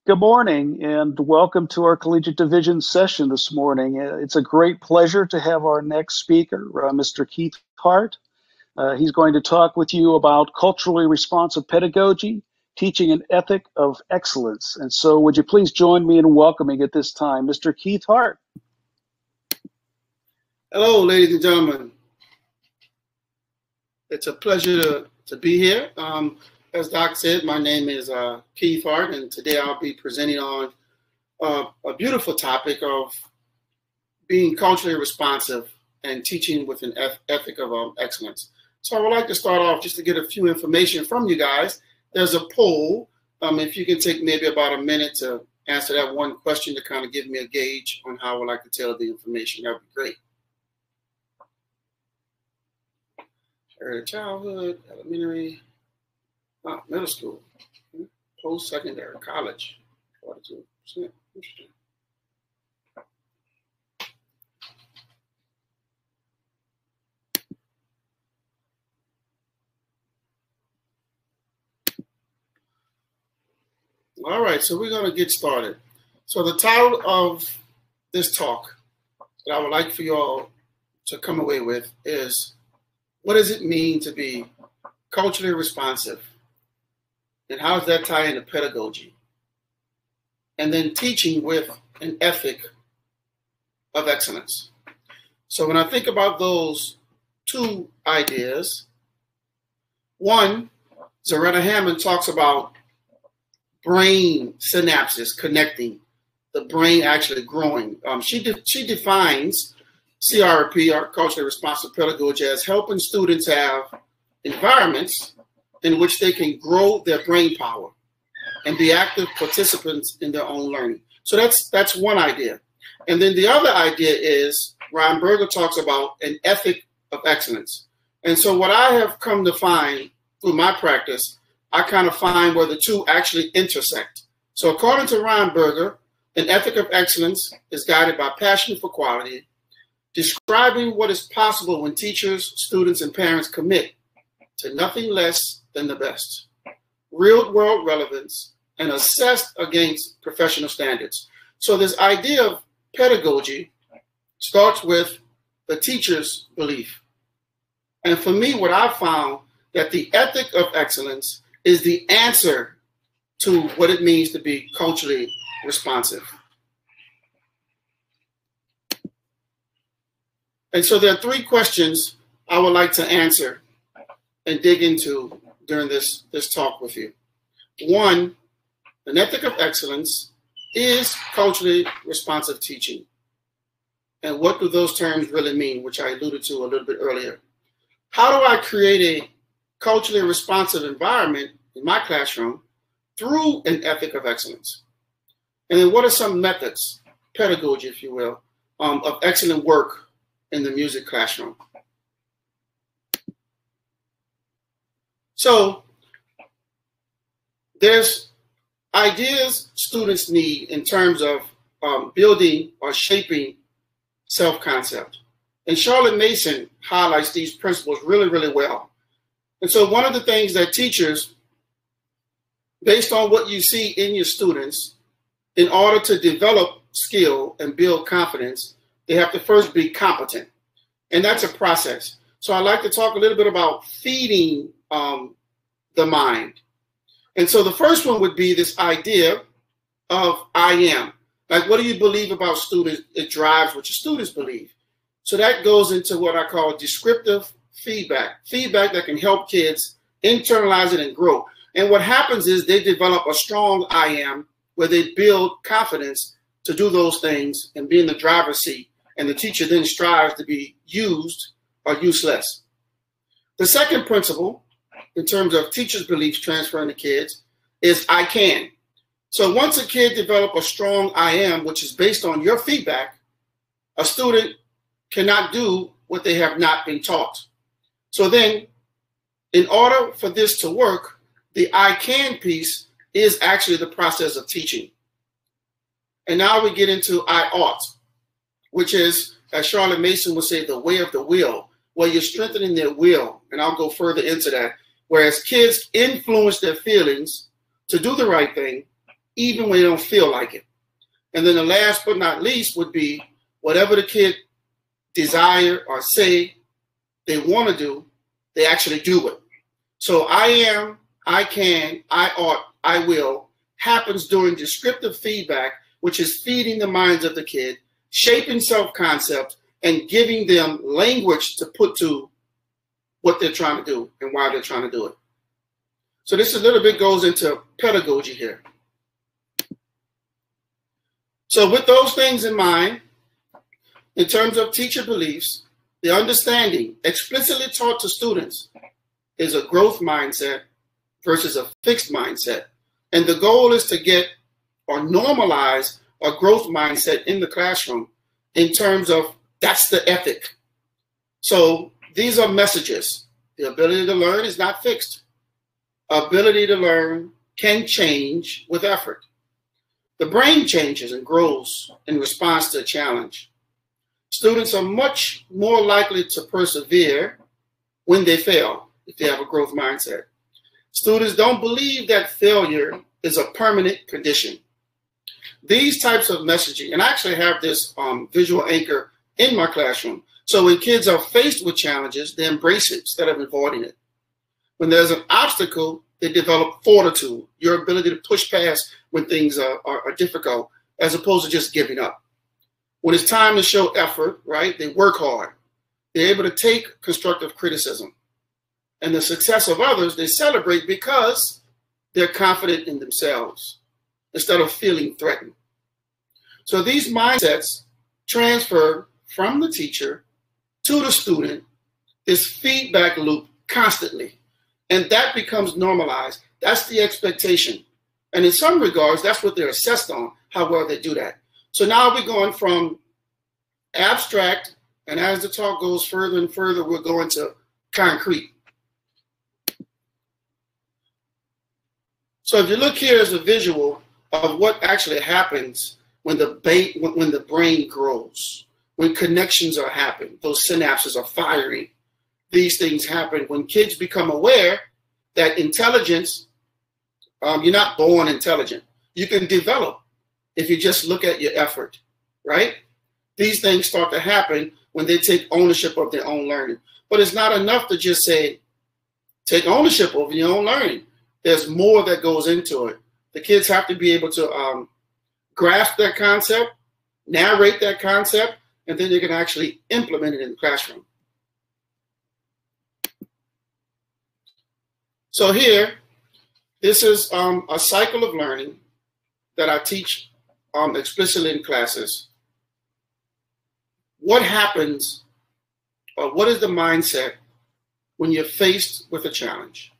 Good morning and welcome to our Collegiate Division session this morning. It's a great pleasure to have our next speaker, Mr. Keith Hart. He's going to talk with you about culturally responsive pedagogy, teaching an ethic of excellence. And so would you please join me in welcoming at this time, Mr. Keith Hart. Hello, ladies and gentlemen. It's a pleasure to be here. As Doc said, my name is Keith Hart, and today I'll be presenting on a beautiful topic of being culturally responsive and teaching with an ethic of excellence. So I would like to start off just to get a few information from you guys. There's a poll. If you can take maybe about a minute to answer that one question to kind of give me a gauge on how I would like to tell the information, that would be great. Early childhood, elementary, middle school, post-secondary, college, 42%. Interesting. All right, so we're going to get started. So the title of this talk that I would like for you all to come away with is, what does it mean to be culturally responsive? And how does that tie into pedagogy? And then teaching with an ethic of excellence. So when I think about those two ideas, one, Zaretta Hammond talks about brain synapses connecting, the brain actually growing. She defines CRP, or culturally responsive pedagogy, as helping students have environments in which they can grow their brain power and be active participants in their own learning. So that's one idea. And then the other idea is, Ryan Berger talks about an ethic of excellence. And so what I have come to find through my practice, I kind of find where the two actually intersect. So according to Ryan Berger, an ethic of excellence is guided by passion for quality, describing what is possible when teachers, students, and parents commit to nothing less than the best, real-world relevance, and assessed against professional standards. So this idea of pedagogy starts with the teacher's belief. And for me, what I found that the ethic of excellence is the answer to what it means to be culturally responsive. And so there are three questions I would like to answer and dig into during this talk with you. One, an ethic of excellence is culturally responsive teaching. And what do those terms really mean, which I alluded to a little bit earlier? How do I create a culturally responsive environment in my classroom through an ethic of excellence? And then what are some methods, pedagogy, if you will, of excellent work in the music classroom? So there's ideas students need in terms of building or shaping self-concept. And Charlotte Mason highlights these principles really, really well. And so one of the things that teachers, based on what you see in your students, in order to develop skill and build confidence, they have to first be competent. And that's a process. So I'd like to talk a little bit about feeding the mind. And so the first one would be this idea of I am. Like, what do you believe about students? It drives what your students believe. So that goes into what I call descriptive feedback that can help kids internalize it and grow. And what happens is they develop a strong I am where they build confidence to do those things and be in the driver's seat. And the teacher then strives to be used or useless. The second principle, in terms of teachers' beliefs transferring to kids, is I can. So once a kid develops a strong I am, which is based on your feedback, a student cannot do what they have not been taught. So then, in order for this to work, the I can piece is actually the process of teaching. And now we get into I ought, which is, as Charlotte Mason would say, the way of the will, where you're strengthening their will. And I'll go further into that. Whereas kids influence their feelings to do the right thing, even when they don't feel like it. And then the last but not least would be whatever the kid desire or say they want to do, they actually do it. So I am, I can, I ought, I will happens during descriptive feedback, which is feeding the minds of the kid, shaping self-concept, and giving them language to put to what they're trying to do and why they're trying to do it. So this a little bit goes into pedagogy here. So with those things in mind, in terms of teacher beliefs, the understanding explicitly taught to students is a growth mindset versus a fixed mindset. And the goal is to get or normalize a growth mindset in the classroom in terms of that's the ethic. So these are messages. The ability to learn is not fixed. Ability to learn can change with effort. The brain changes and grows in response to a challenge. Students are much more likely to persevere when they fail, if they have a growth mindset. Students don't believe that failure is a permanent condition. These types of messaging, and I actually have this visual anchor in my classroom. So when kids are faced with challenges, they embrace it instead of avoiding it. When there's an obstacle, they develop fortitude, your ability to push past when things are difficult, as opposed to just giving up. When it's time to show effort, right, they work hard. They're able to take constructive criticism. And the success of others, they celebrate because they're confident in themselves instead of feeling threatened. So these mindsets transfer from the teacher to the student, this feedback loop constantly. And that becomes normalized. That's the expectation. And in some regards, that's what they're assessed on, how well they do that. So now we're going from abstract, and as the talk goes further and further, we're going to concrete. So if you look here as a visual of what actually happens when the brain grows, when connections are happening, those synapses are firing. These things happen when kids become aware that intelligence, you're not born intelligent. You can develop if you just look at your effort, right? These things start to happen when they take ownership of their own learning. But it's not enough to just say, take ownership over your own learning. There's more that goes into it. The kids have to be able to grasp that concept, narrate that concept, and then they can actually implement it in the classroom. So here, this is a cycle of learning that I teach explicitly in classes. What happens, or what is the mindset when you're faced with a challenge?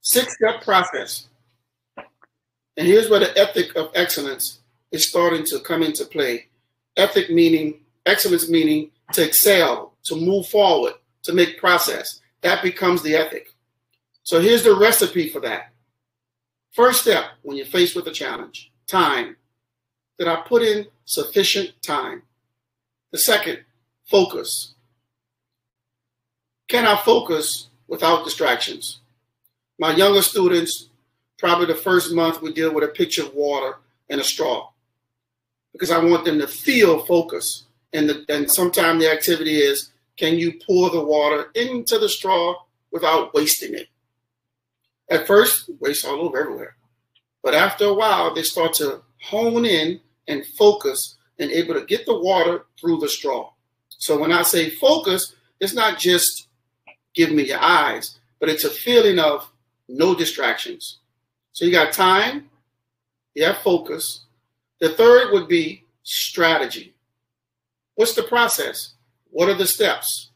6-step process. And here's where the ethic of excellence is starting to come into play. Ethic meaning, excellence meaning to excel, to move forward, to make process. That becomes the ethic. So here's the recipe for that. First step, when you're faced with a challenge, time. Did I put in sufficient time? The second, focus. Can I focus without distractions? My younger students, probably the first month, we deal with a pitcher of water and a straw because I want them to feel focus. And sometimes the activity is, can you pour the water into the straw without wasting it? At first, waste all over everywhere. But after a while, they start to hone in and focus and able to get the water through the straw. So when I say focus, it's not just give me your eyes, but it's a feeling of no distractions. So you got time, you have focus. The third would be strategy. What's the process? What are the steps?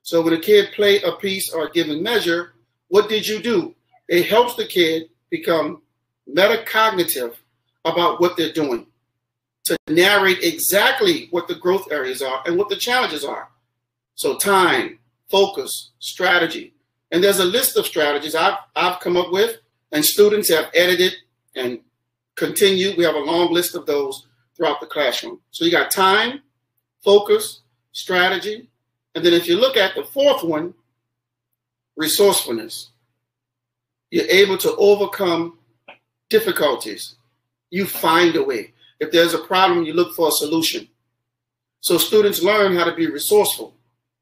So when a kid play a piece or a given measure, what did you do? It helps the kid become metacognitive about what they're doing, to narrate exactly what the growth areas are and what the challenges are. So time, focus, strategy. And there's a list of strategies I've come up with, and students have edited and continued. We have a long list of those throughout the classroom. So you got time, focus, strategy. And then if you look at the fourth one, resourcefulness. You're able to overcome difficulties, you find a way. If there's a problem, you look for a solution. So students learn how to be resourceful.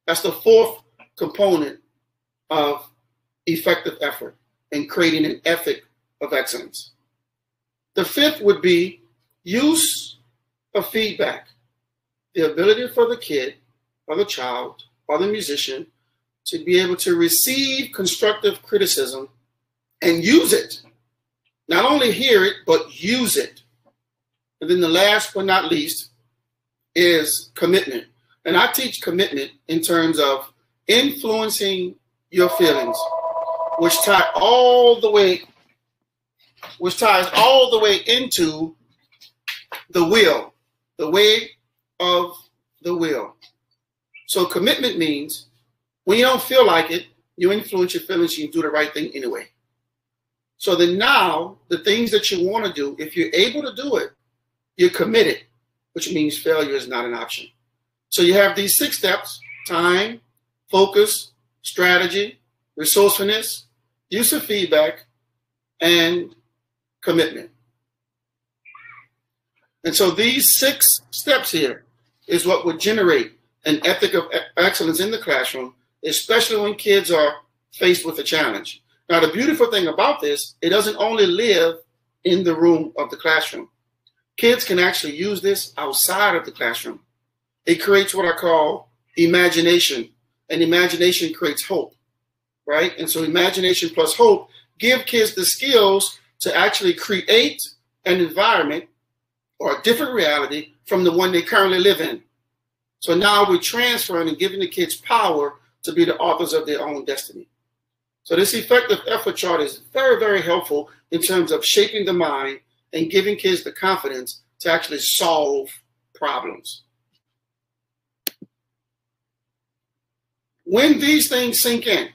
That's the fourth component of effective effort in creating an ethic of excellence. The fifth would be use of feedback. The ability for the kid or the child or the musician to be able to receive constructive criticism and use it. Not only hear it, but use it. And then the last but not least is commitment. And I teach commitment in terms of influencing your feelings, which ties all the way into the will, the way of the will. So commitment means when you don't feel like it, you influence your feelings, you do the right thing anyway. So then now, the things that you want to do, if you're able to do it, you're committed, which means failure is not an option. So you have these 6 steps: time, focus, strategy, resourcefulness, use of feedback, and commitment. And so these 6 steps here is what would generate an ethic of excellence in the classroom, especially when kids are faced with a challenge. Now, the beautiful thing about this, it doesn't only live in the room of the classroom. Kids can actually use this outside of the classroom. It creates what I call imagination, and imagination creates hope, right? And so imagination plus hope give kids the skills to actually create an environment or a different reality from the one they currently live in. So now we're transferring and giving the kids power to be the authors of their own destiny. So this effective effort chart is very, very helpful in terms of shaping the mind and giving kids the confidence to actually solve problems. When these things sink in,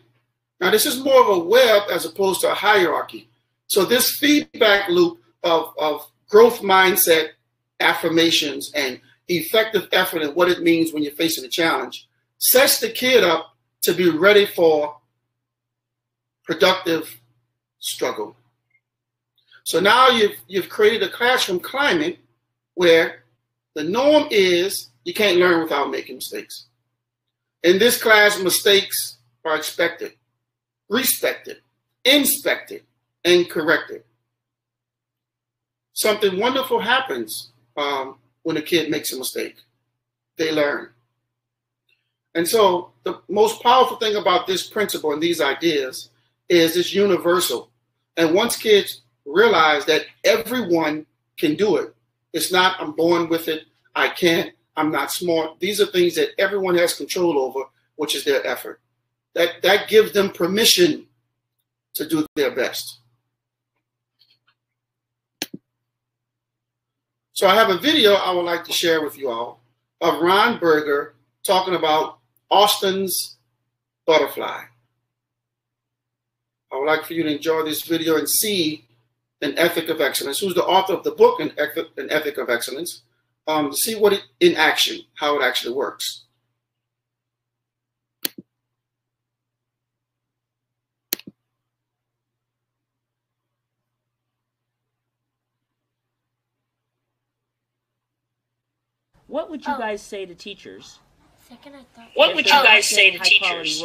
now this is more of a web as opposed to a hierarchy. So this feedback loop of growth mindset, affirmations, and effective effort and what it means when you're facing a challenge sets the kid up to be ready for productive struggle. So now you've created a classroom climate where the norm is you can't learn without making mistakes. In this class, mistakes are expected, respected, inspected, and corrected. Something wonderful happens when a kid makes a mistake. They learn. And so the most powerful thing about this principle and these ideas is it's universal. And once kids realize that everyone can do it, it's not I'm born with it, I can't, I'm not smart. These are things that everyone has control over, which is their effort. That gives them permission to do their best. So I have a video I would like to share with you all of Ron Berger talking about Austin's butterfly. I would like for you to enjoy this video and see an ethic of excellence. Who's the author of the book, An Ethic of Excellence? See what in action, how it actually works. What would you guys say to teachers? What would you guys say to teachers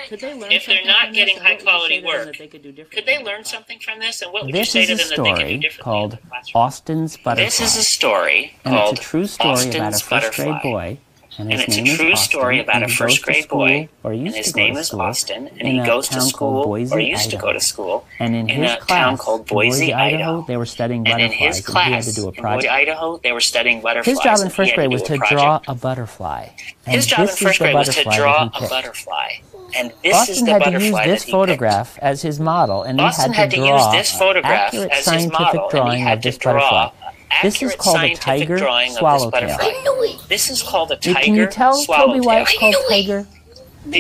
Could they learn if they're not getting high quality work? Could they learn something from this, and what would This you say is to a them that they could do story differently called in the classroom? Austin's Butterfly. This is a story And called it's a true story about a Austin's first grade Butterfly. boy. And And his it's a name is true Austin, story about and a he first goes to grade school, boy, or and used his to go name to is school, Austin, and in he a goes to town called school, Boise, or used to go Idaho. to school, And in his a class, town called Boise, Idaho. they were studying And in butterflies, his and he had class, to do a in Boise, project. Idaho, they were studying butterflies. His job in and he first had grade do was a to project. draw a butterfly. And His job this in first is the grade was to butterfly draw that a he picked. butterfly. And this Austin is the had to use butterfly this that he photograph as his model, and he Austin had to use draw this photograph accurate as his scientific model, and he drawing had of to this draw butterfly. This is accurate called a scientific tiger drawing of this swallowtail. butterfly. This is called a tiger Can you tell Toby why it's called swallowtail. tiger?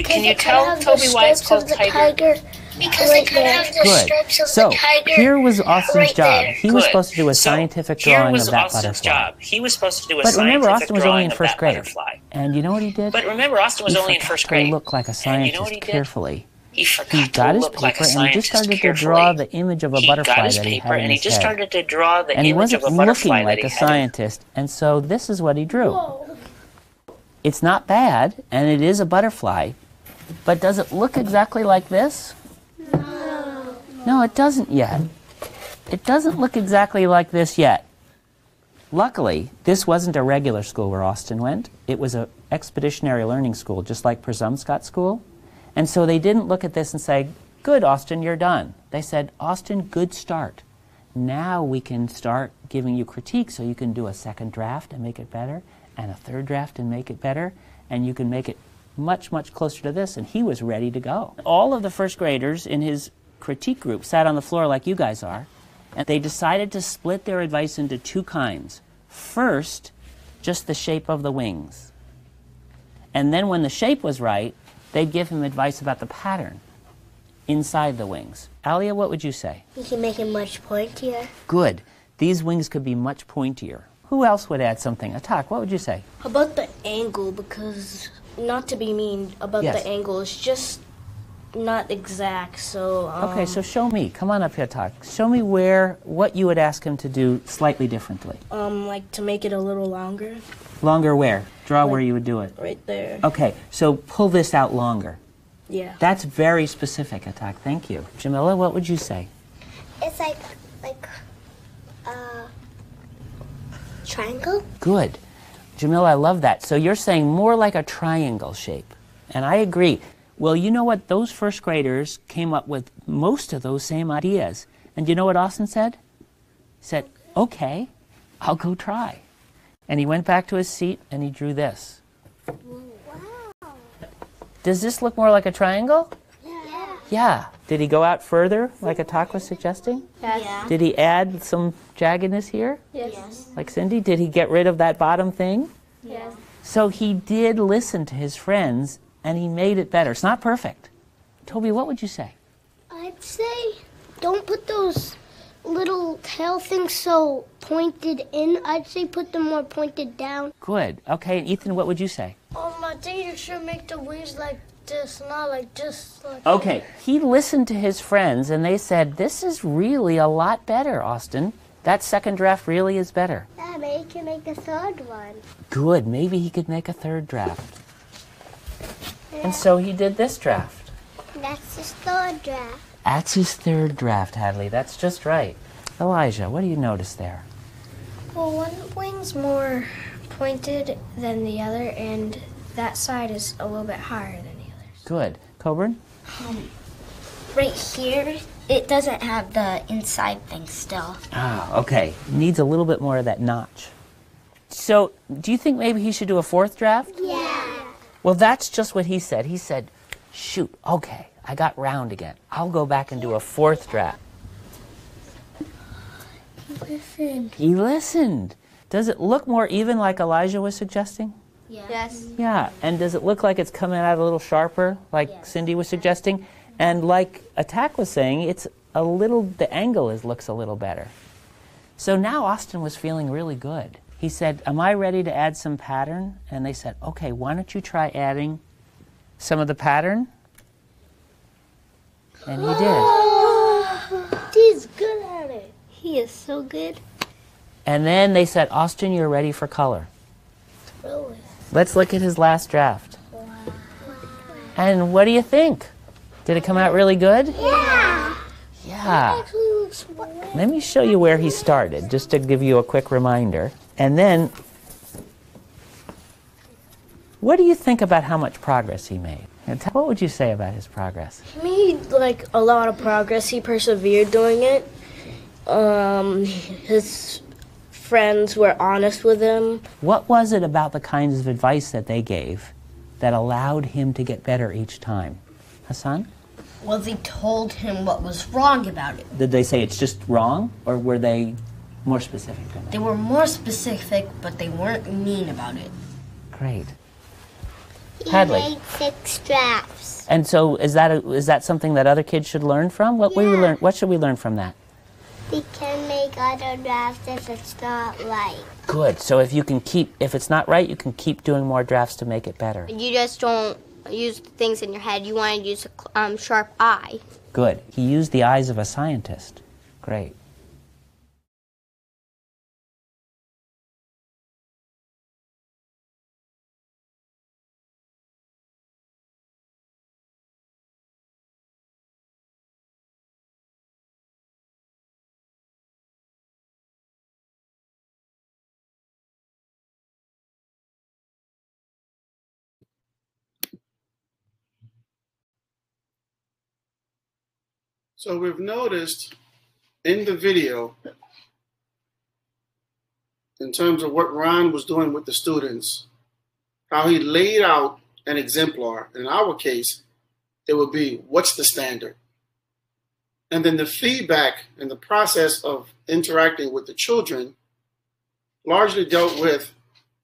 Can you tell Toby why it's called tiger? Because they could have the Good. stripes of So the tiger. here was Austin's right job. there. He was Good. supposed to do a So, scientific here drawing was of that Austin's butterfly. job. He was supposed to do a But remember, scientific Austin was only drawing in of first that grade. butterfly. And you know what he did? But remember, Austin was He only in forgot first to grade. look like a And you know what scientist he did? carefully. He got his paper and he just started to draw the image of a butterfly that he had in his head. And he wasn't looking like a scientist, and so this is what he drew. Whoa. It's not bad, and it is a butterfly, but does it look exactly like this? No. No, it doesn't yet. It doesn't look exactly like this yet. Luckily, this wasn't a regular school where Austin went. It was an expeditionary learning school, just like Przumscott School. And so they didn't look at this and say, good, Austin, you're done. They said, Austin, good start. Now we can start giving you critique so you can do a second draft and make it better, and a third draft and make it better, and you can make it much, much closer to this. And he was ready to go. All of the first graders in his critique group sat on the floor like you guys are, and they decided to split their advice into two kinds. First, just the shape of the wings. And then when the shape was right, they'd give him advice about the pattern inside the wings. Alia, what would you say? You can make it much pointier. Good. These wings could be much pointier. Who else would add something? Atak, what would you say? How about the angle? Because, not to be mean about Yes. the angle, it's just not exact, so... Okay, so show me. Come on up here, Atak. Show me what you would ask him to do slightly differently. like to make it a little longer, Longer where? Draw Like- where you would do it. right there. Okay, so pull this out longer. Yeah. That's very specific, Atak. Thank you. Jamila, what would you say? It's like triangle. Good. Jamila, I love that. So you're saying more like a triangle shape. And I agree. Well, you know what? Those first graders came up with most of those same ideas. And you know what Austin said? He said, okay, I'll go try. And he went back to his seat and he drew this. Wow. Does this look more like a triangle? Yeah. Yeah. Did he go out further, like Atak was suggesting? Yeah. Did he add some jaggedness here, Yes. like Cindy? Did he get rid of that bottom thing? Yes. So he did listen to his friends, and he made it better. It's not perfect. Toby, what would you say? I'd say don't put those little tail things so pointed in. I'd say put them more pointed down. Good. Okay, and Ethan, what would you say? I think you should make the wings like this, not like just like Okay, he listened to his friends, and they said, this is really a lot better, Austin. That second draft really is better. Yeah, maybe you can make a third one. Good. Maybe he could make a third draft. And so he did this draft. That's his third draft. That's his third draft, Hadley. That's just right. Elijah, what do you notice there? Well, one wing's more pointed than the other, and that side is a little bit higher than the others. Good. Coburn? Right here, it doesn't have the inside thing still. Ah, okay. Needs a little bit more of that notch. So, do you think maybe he should do a fourth draft? Yeah. Well, that's just what he said. He said, shoot, okay, I got round again. I'll go back and do a fourth draft. Listen. He listened. Does it look more even like Elijah was suggesting? Yes. Yeah, and does it look like it's coming out a little sharper, like Cindy was suggesting? And like Attack was saying, it's a little, the angle looks a little better. So now Austin was feeling really good. He said, am I ready to add some pattern? And they said, okay, why don't you try adding some of the pattern? And he did. He's good at it. He is so good. And then they said, Austin, you're ready for color. Really? Let's look at his last draft. And what do you think? Did it come out really good? Yeah. Yeah. Actually looks great. Let me show you where he started, just to give you a quick reminder. And then, what do you think about how much progress he made? And what would you say about his progress? He made, like, a lot of progress. He persevered doing it. His friends were honest with him. What was it about the kinds of advice that they gave that allowed him to get better each time? Hassan? Well, they told him what was wrong about it. Did they say it's just wrong, or were they more specific than that? They were more specific, but they weren't mean about it. Great. He Hadley. made 6 drafts. And so is that something that other kids should learn from? What should we learn from that? We can make other drafts if it's not right. Good. So if it's not right, you can keep doing more drafts to make it better. You just don't use things in your head. You want to use a sharp eye. Good. He used the eyes of a scientist. Great. So we've noticed in the video, in terms of what Ron was doing with the students, how he laid out an exemplar. In our case, it would be, what's the standard? And then the feedback and the process of interacting with the children largely dealt with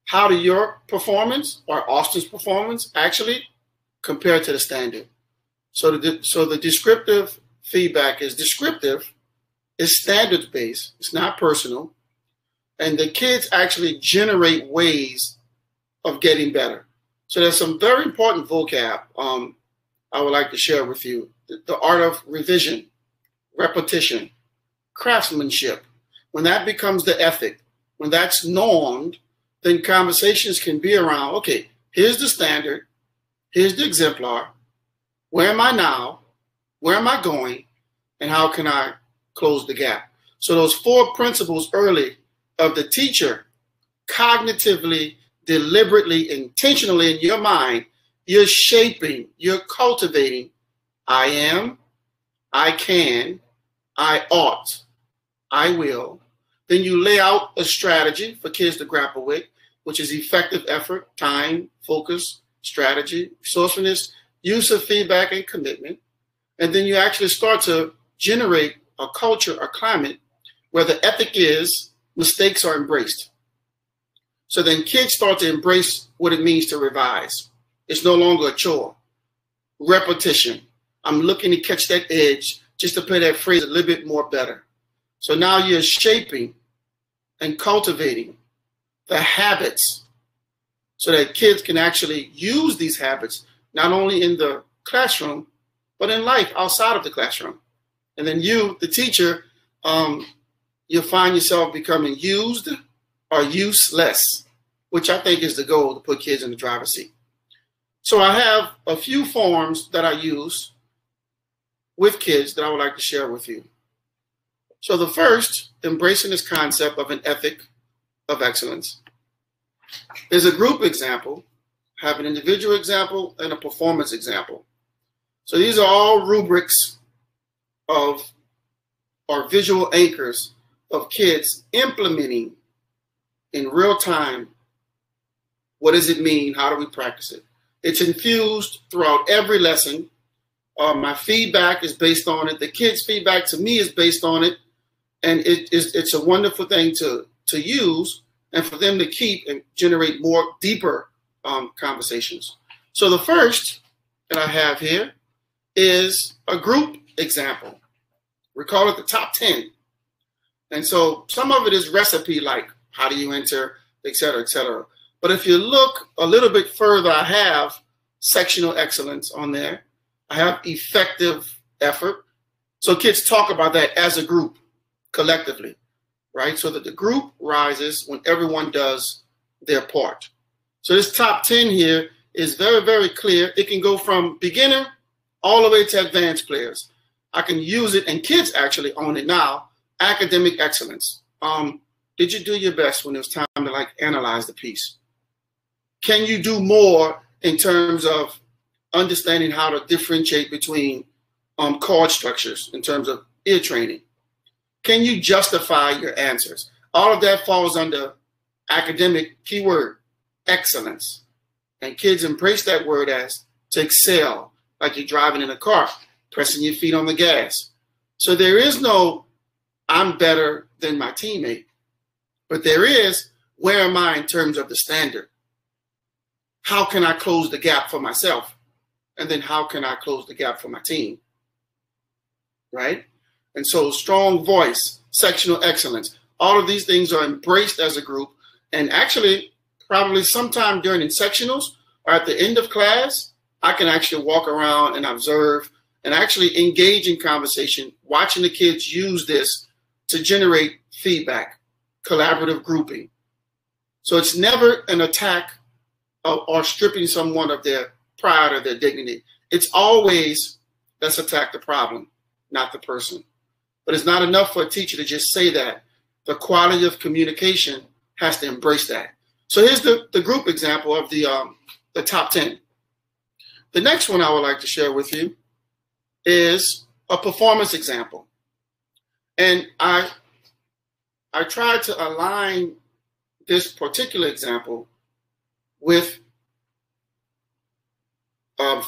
how do your performance or Austin's performance actually compare to the standard. So the descriptive feedback is descriptive, it's standards-based, it's not personal, and the kids actually generate ways of getting better. So there's some very important vocab I would like to share with you. The art of revision, repetition, craftsmanship. When that becomes the ethic, when that's normed, then conversations can be around, okay, here's the standard, here's the exemplar, where am I now, where am I going, and how can I close the gap? So those 4 principles early of the teacher, cognitively, deliberately, intentionally in your mind, you're shaping, you're cultivating, I am, I can, I ought, I will. Then you lay out a strategy for kids to grapple with, which is effective effort, time, focus, strategy, resourcefulness, use of feedback, and commitment. And then you actually start to generate a culture or climate where the ethic is mistakes are embraced. So then kids start to embrace what it means to revise. It's no longer a chore. Repetition. I'm looking to catch that edge just to play that phrase a little bit more better. So now you're shaping and cultivating the habits so that kids can actually use these habits, not only in the classroom, but in life outside of the classroom. And then you, the teacher, you'll find yourself becoming used or useless, which I think is the goal, to put kids in the driver's seat. So I have a few forms that I use with kids that I would like to share with you. So the first, embracing this concept of an ethic of excellence. There's a group example, have an individual example, and a performance example. So these are all rubrics of, or visual anchors of kids implementing in real time. What does it mean? How do we practice it? It's infused throughout every lesson. My feedback is based on it. The kids' feedback to me is based on it. And it's a wonderful thing to use and for them to keep and generate more deeper conversations. So the first that I have here is a group example. We call it the top 10. And so some of it is recipe-like, how do you enter, et cetera, et cetera. But if you look a little bit further, I have sectional excellence on there. I have effective effort. So kids talk about that as a group, collectively, right? So that the group rises when everyone does their part. So this top 10 here is very, very clear. It can go from beginner all the way to advanced players. I can use it, and kids actually own it now. Academic excellence. Did you do your best when it was time to analyze the piece? Can you do more in terms of understanding how to differentiate between chord structures in terms of ear training? Can you justify your answers? All of that falls under academic keyword, excellence. And kids embrace that word as to excel, like you're driving in a car, pressing your feet on the gas. So there is no, I'm better than my teammate, but there is, where am I in terms of the standard? How can I close the gap for myself? And then how can I close the gap for my team? Right? And so strong voice, sectional excellence, all of these things are embraced as a group. And actually, probably sometime during in sectionals or at the end of class, I can actually walk around and observe and actually engage in conversation, watching the kids use this to generate feedback, collaborative grouping. So it's never an attack or stripping someone of their pride or their dignity. It's always, let's attack the problem, not the person. But it's not enough for a teacher to just say that. The quality of communication has to embrace that. So here's the group example of the top 10. The next one I would like to share with you is a performance example. And I tried to align this particular example with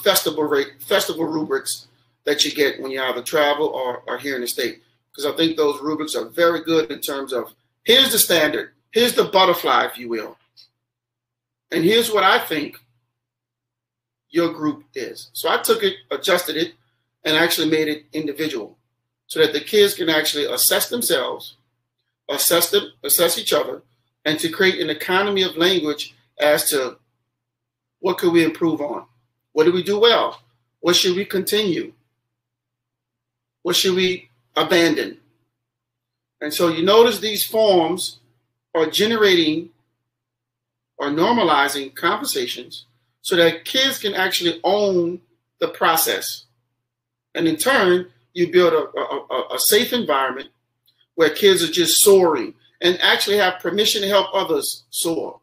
festival rubrics that you get when you either travel or here in the state. Because I think those rubrics are very good in terms of, here's the standard, here's the butterfly, if you will. And here's what I think your group is. So I took it, adjusted it, and actually made it individual so that the kids can actually assess themselves, assess each other, and to create an economy of language as to what could we improve on? What did we do well? What should we continue? What should we abandon? And so you notice these forms are generating or normalizing conversations so that kids can actually own the process. And in turn, you build a safe environment where kids are just soaring and actually have permission to help others soar.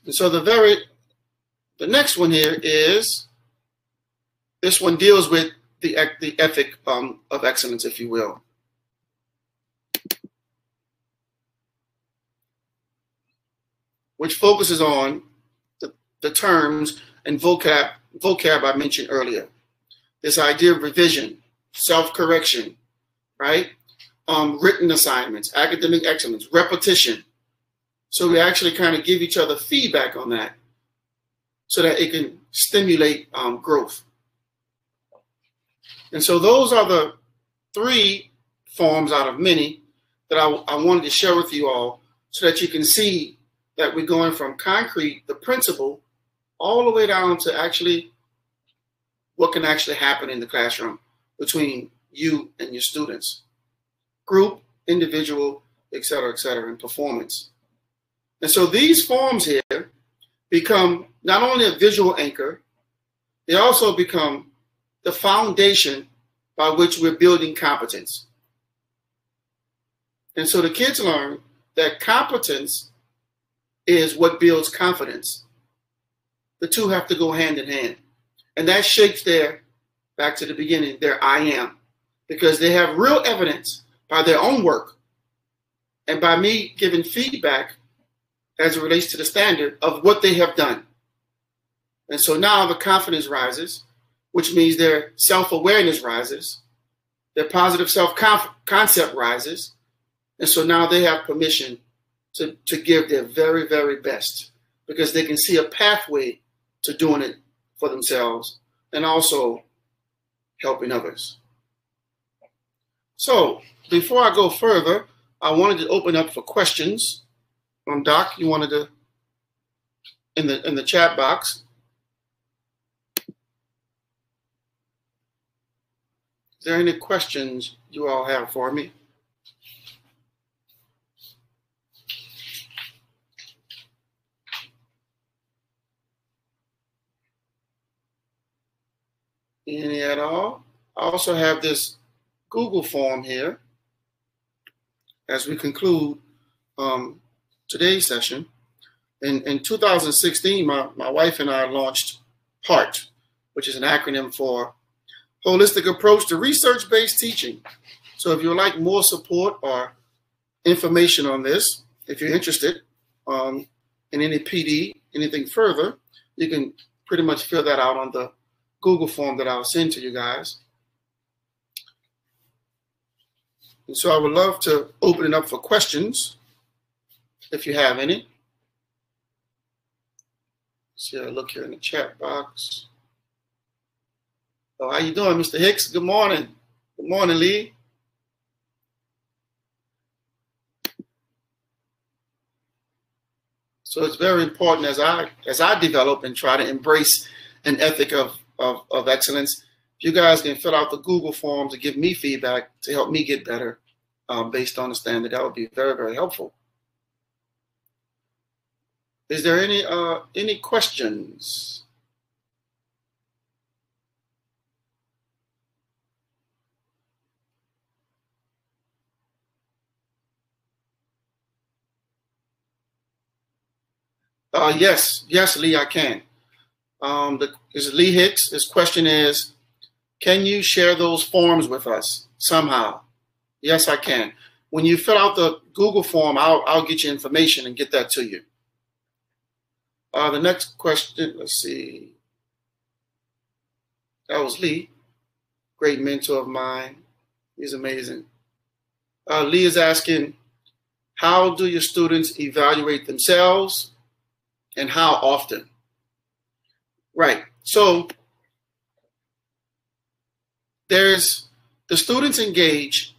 And so the next one here is, this one deals with the ethic of excellence, if you will. Which focuses on the terms and vocab I mentioned earlier. This idea of revision, self-correction, right? Written assignments, academic excellence, repetition. So we actually kind of give each other feedback on that so that it can stimulate growth. And so those are the 3 forms out of many that I wanted to share with you all so that you can see that we're going from concrete, the principle, all the way down to actually what can actually happen in the classroom between you and your students. Group, individual, et cetera, and performance. And so these forms here become not only a visual anchor, they also become the foundation by which we're building competence. And so the kids learn that competence is what builds confidence. The two have to go hand in hand. And that shapes their, back to the beginning, their I am. Because they have real evidence by their own work and by me giving feedback as it relates to the standard of what they have done. And so now the confidence rises, which means their self-awareness rises, their positive self-concept rises, and so now they have permission to give their very, very best because they can see a pathway to doing it for themselves and also helping others. So before I go further, I wanted to open up for questions. Doc, you wanted to, in the chat box. Is there any questions you all have for me? Any at all? I also have this Google form here as we conclude today's session. In 2016, my wife and I launched HART, which is an acronym for Holistic Approach to Research-Based Teaching. So if you'd like more support or information on this, if you're interested in any PD, anything further, you can pretty much fill that out on the Google form that I'll send to you guys. And so I would love to open it up for questions if you have any. See, I look here in the chat box. Oh, how you doing, Mr. Hicks? Good morning. Good morning, Lee. So it's very important as I develop and try to embrace an ethic of excellence. If you guys can fill out the Google forms to give me feedback to help me get better based on the standard, that would be very, very helpful. Is there any questions? Yes, Lee, I can. Lee Hicks, his question is, can you share those forms with us somehow? Yes, I can. When you fill out the Google form, I'll get you information and get that to you. The next question, let's see. That was Lee, great mentor of mine. He's amazing. Lee is asking, how do your students evaluate themselves and how often? Right. So the students engage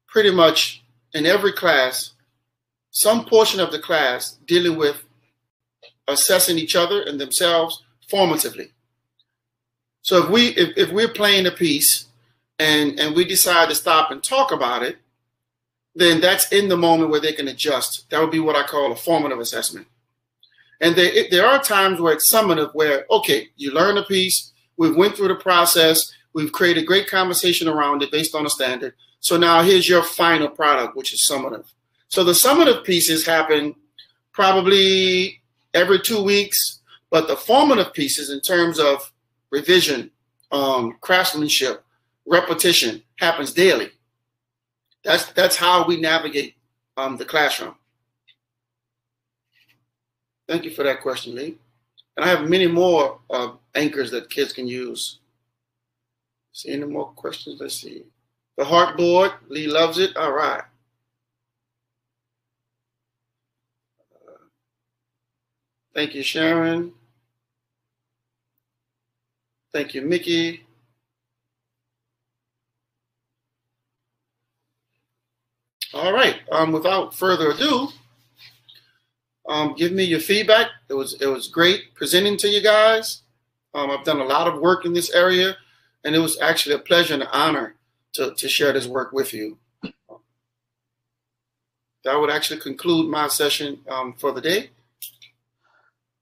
pretty much in every class, some portion of the class dealing with assessing each other and themselves formatively. So if we're playing a piece and we decide to stop and talk about it, then that's in the moment where they can adjust. That would be what I call a formative assessment. And there are times where it's summative, where, okay, you learn a piece, we've went through the process, we've created great conversation around it based on a standard. So now here's your final product, which is summative. So the summative pieces happen probably every 2 weeks, but the formative pieces in terms of revision, craftsmanship, repetition happens daily. That's how we navigate the classroom. Thank you for that question, Lee. And I have many more anchors that kids can use. See any more questions? Let's see. The Hart board, Lee loves it. All right. Thank you, Sharon. Thank you, Mickey. All right. Without further ado, give me your feedback. It was great presenting to you guys. I've done a lot of work in this area, and it was actually a pleasure and an honor to share this work with you. That would actually conclude my session for the day.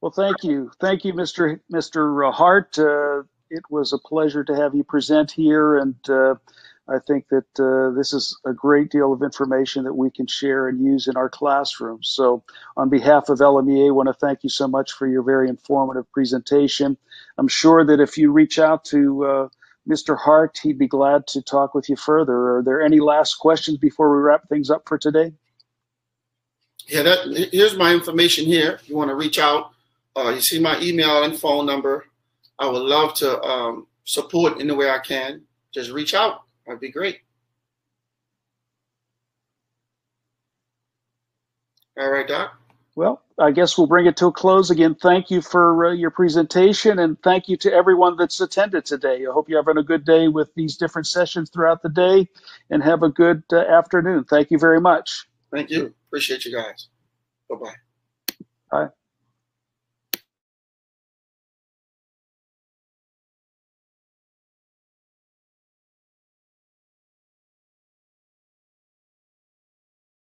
Well, thank you. Thank you, Mr. Hart. It was a pleasure to have you present here, and I think that this is a great deal of information that we can share and use in our classrooms. So on behalf of LMEA, I want to thank you so much for your very informative presentation. I'm sure that if you reach out to Mr. Hart, he'd be glad to talk with you further. Are there any last questions before we wrap things up for today? Yeah, here's my information here. If you want to reach out, you see my email and phone number. I would love to support in the way I can. Just reach out. That'd be great. All right, Doc. Well, I guess we'll bring it to a close. Again, thank you for your presentation, and thank you to everyone that's attended today. I hope you're having a good day with these different sessions throughout the day, and have a good afternoon. Thank you very much. Thank you. Appreciate you guys. Bye-bye. Bye.